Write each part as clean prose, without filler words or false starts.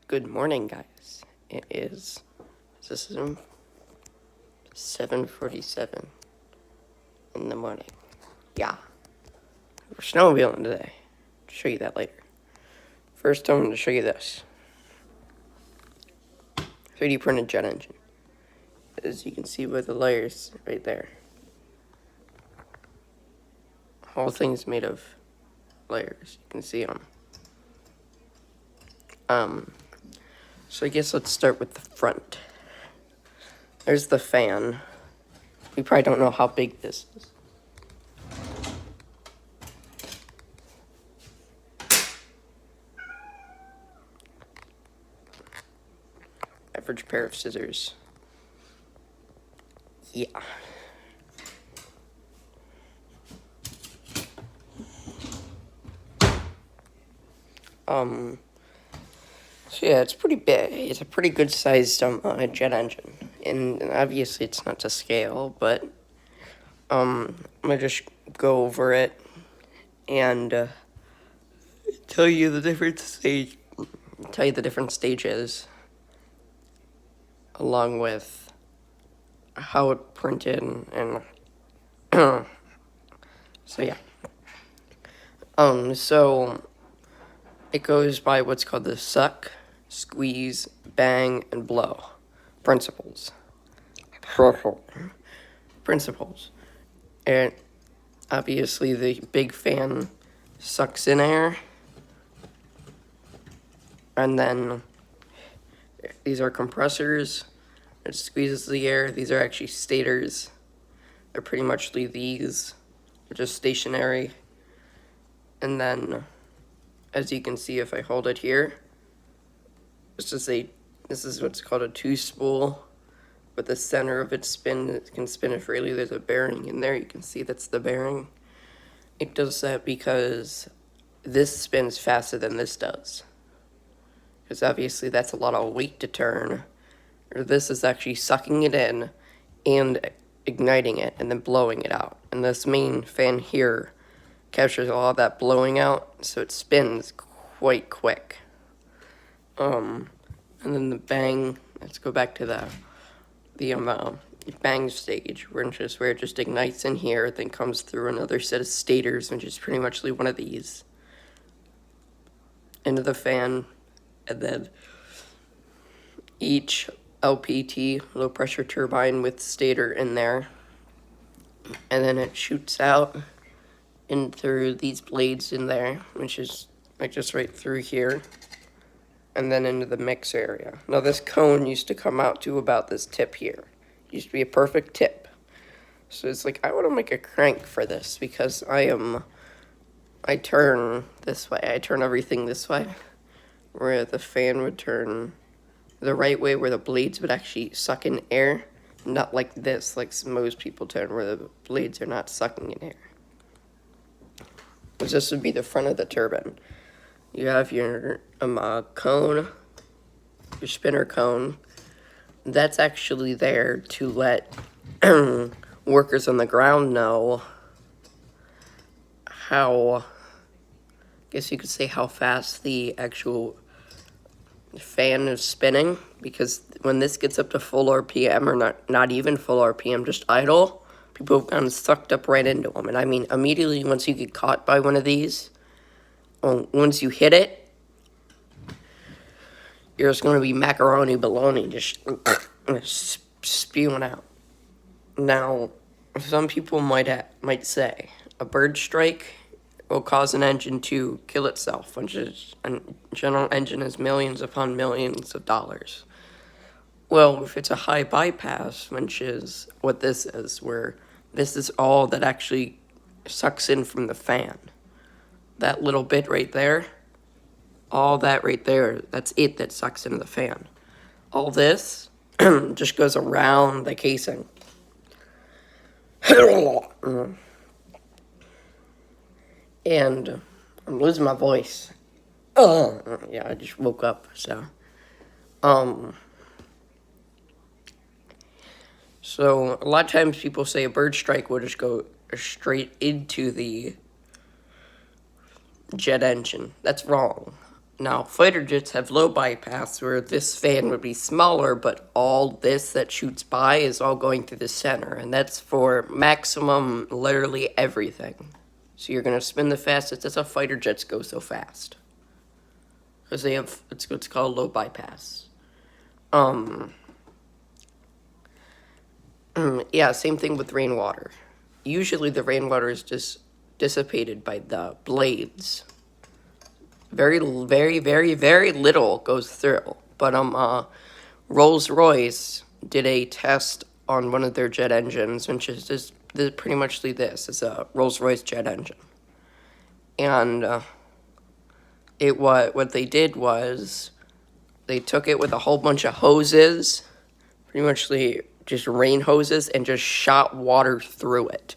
Good morning, guys. This is 7:47 in the morning. Yeah, we're snowmobiling today. I'll show you that later. First, I'm going to show you this 3D printed jet engine. As you can see by the layers right there. Whole thing's made of layers. You can see them. So I guess let's start with the front. There's the fan. You probably don't know how big this is. Average pair of scissors. Yeah. So yeah, it's pretty big. It's a pretty good sized jet engine, and obviously it's not to scale, but I'm gonna just go over it and tell you the different stages, along with how it printed and so yeah. So it goes by what's called the suck, squeeze, bang, and blow principles. Principles. And obviously the big fan sucks in air, and then these are compressors. It squeezes the air. These are actually stators. They're pretty much these. They're just stationary. And then, as you can see, if I hold it here, this is what's called a two-spool. But the center of its spin, it can spin it freely. There's a bearing in there. You can see that's the bearing. It does that because this spins faster than this does. Because obviously that's a lot of weight to turn. Or this is actually sucking it in and igniting it and then blowing it out. And this main fan here captures all of that blowing out, so it spins quite quick. And then the bang, let's go back to the bang stage, where it just ignites in here, then comes through another set of stators, which is pretty much one of these, into the fan, and then each LPT, low pressure turbine with stator in there, and then it shoots out in through these blades in there, which is like just right through here, and then into the mix area. Now this cone used to come out to about this tip here. It used to be a perfect tip. So it's like, I want to make a crank for this because I turn this way. I turn everything this way, where the fan would turn the right way, where the blades would actually suck in air, not like this, like most people turn, where the blades are not sucking in air. Which this would be the front of the turbine. You have your cone, your spinner cone. That's actually there to let workers on the ground know how, I guess you could say, how fast the actual fan is spinning, because when this gets up to full RPM, or not even full RPM, just idle, people have gotten sucked up right into them. And I mean, immediately once you get caught by one of these, once you hit it, you're just going to be macaroni baloney, just spewing out. Now, some people might say a bird strike will cause an engine to kill itself, which is, a general engine is millions upon millions of dollars. Well, if it's a high bypass, which is what this is, where this is all that actually sucks in from the fan. That little bit right there, all that right there, that's it that sucks into the fan. All this just goes around the casing. And I'm losing my voice. Yeah, I just woke up, so. So a lot of times people say a bird strike will just go straight into the jet engine. That's wrong. Now, fighter jets have low bypass, where this fan would be smaller, but all this that shoots by is all going through the center, and that's for maximum, literally everything. So you're going to spin the fastest. That's how fighter jets go so fast. Because they have, it's what's called low bypass. Yeah, same thing with rainwater. Usually the rainwater is just dissipated by the blades. Very, very, very, very little goes through. But Rolls-Royce did a test on one of their jet engines, which is just pretty much this. It's a Rolls-Royce jet engine. And what they did was they took it with a whole bunch of hoses, pretty much just rain hoses, and just shot water through it.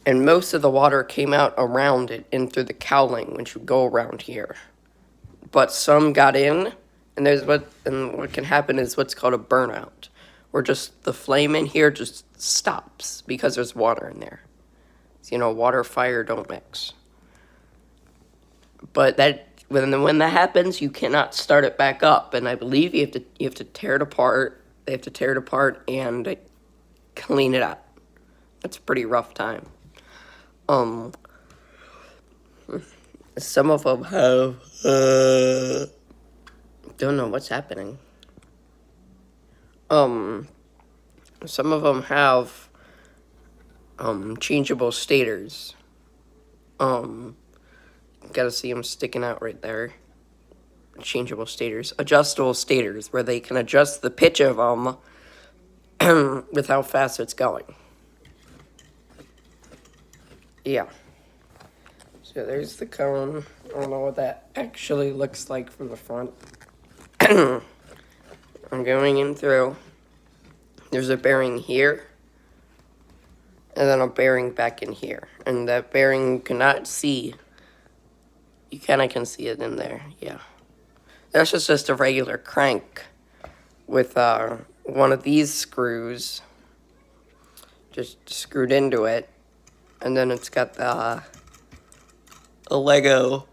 And most of the water came out around it and through the cowling, which would go around here. But some got in, and what can happen is what's called a burnout, where just the flame in here just stops because there's water in there. So, water, fire don't mix. But when that happens, you cannot start it back up, and I believe you have to tear it apart. They have to tear it apart and clean it up. That's a pretty rough time. Some of them have, don't know what's happening. Some of them have, changeable stators. Gotta see them sticking out right there. Changeable stators. Adjustable stators, where they can adjust the pitch of them with how fast it's going. Yeah. So there's the cone. I don't know what that actually looks like from the front. I'm going in through. There's a bearing here. And then a bearing back in here. And that bearing you cannot see. You kind of can see it in there. Yeah. That's just a regular crank with one of these screws just screwed into it. And then it's got a Lego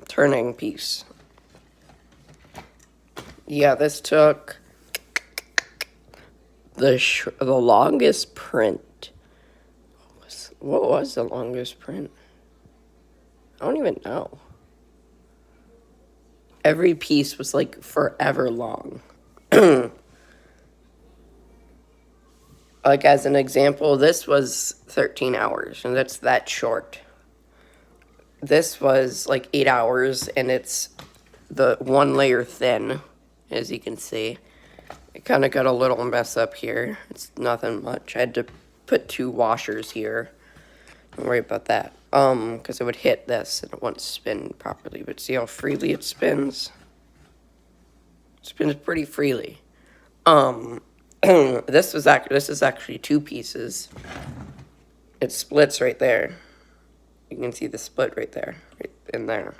turning piece. Yeah, this took the longest print. What was the longest print? I don't even know. Every piece was like forever long. Like, as an example, this was 13 hours, and that's that short. This was like 8 hours, and it's the one layer thin, as you can see. It kind of got a little mess up here. It's nothing much. I had to put 2 washers here. Don't worry about that. Because it would hit this, and it wouldn't spin properly. But see how freely it spins? It spins pretty freely. This is actually 2 pieces. It splits right there. You can see the split right there, right in there.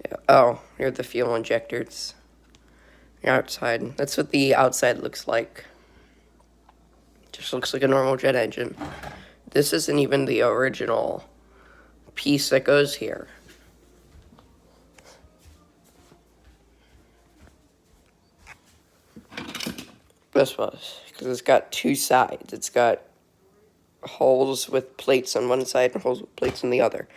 Yeah. Oh, here are the fuel injectors. The outside. That's what the outside looks like. Just looks like a normal jet engine. This isn't even the original piece that goes here. This was, because it's got 2 sides. It's got holes with plates on one side and holes with plates on the other.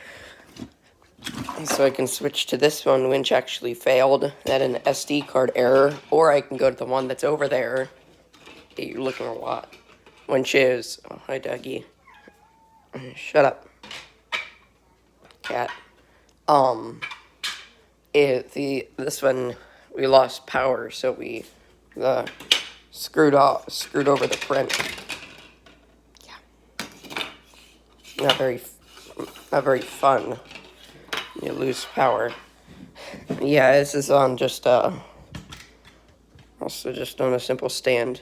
And so I can switch to this one, which actually failed. It had an SD card error, or I can go to the one that's over there. Hey, you're looking a lot. Which is, oh, hi, Dougie. Shut up, cat. This one we lost power, so we screwed over the print. Yeah, not very fun. You lose power. Yeah, this is on just also just on a simple stand.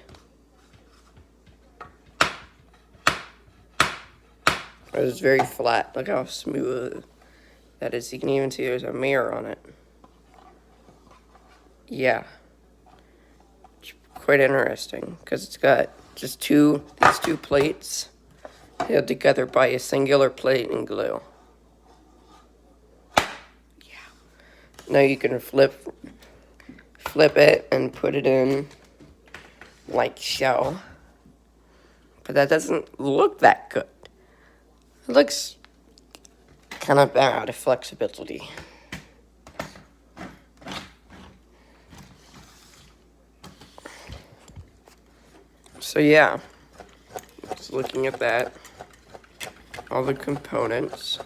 It's very flat. Look how smooth that is. You can even see there's a mirror on it. Yeah. It's quite interesting because it's got just these two plates held together by a singular plate and glue. Yeah. Now you can flip it and put it in like so. But that doesn't look that good. It looks kind of bad of flexibility. So yeah, just looking at that, all the components.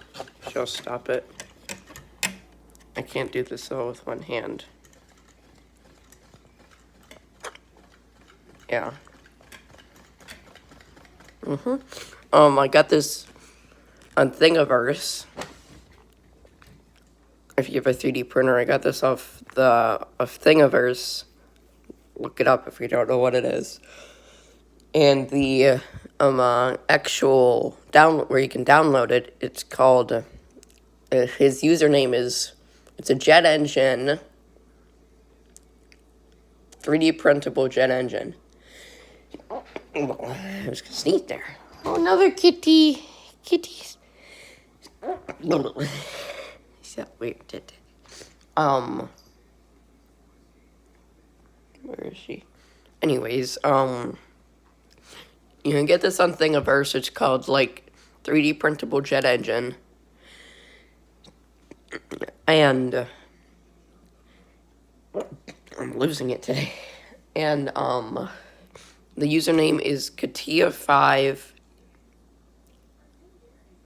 Shall stop it. I can't do this all with one hand. Yeah. I got this on Thingiverse. If you have a 3D printer, I got this off Thingiverse. Look it up if you don't know what it is. And the actual download where you can download it, it's called. His username is. It's a jet engine. 3D printable jet engine. I was gonna sneeze there. Oh, another kitty. Kitties. So weird. Where is she? Anyways, you can get this on Thingiverse. It's called, like, 3D printable jet engine. And, I'm losing it today. And, the username is Catia5.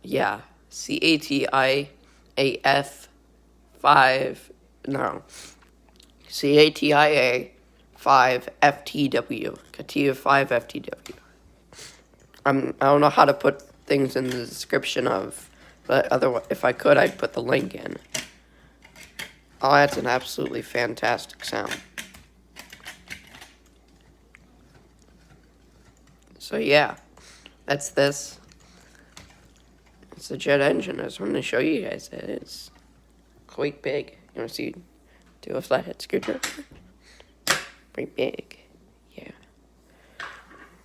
Yeah. CATIAF 5. No. CATIA 5 FTW. Catia 5 FTW. I don't know how to put things in the description of, but otherwise, if I could, I'd put the link in. Oh, that's an absolutely fantastic sound. So yeah, that's this. It's a jet engine. I just wanted to show you guys that it's quite big. You want to see, do a flathead screwdriver? Pretty big, yeah.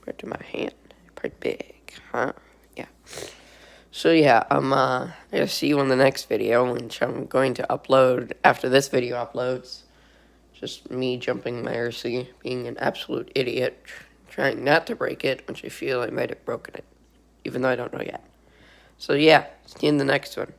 Right to my hand, pretty big, huh? Yeah. So yeah, I'll see you in the next video, which I'm going to upload after this video uploads. Just me jumping Mercy, being an absolute idiot, trying not to break it, which I feel I might have broken it, even though I don't know yet. So yeah, see you in the next one.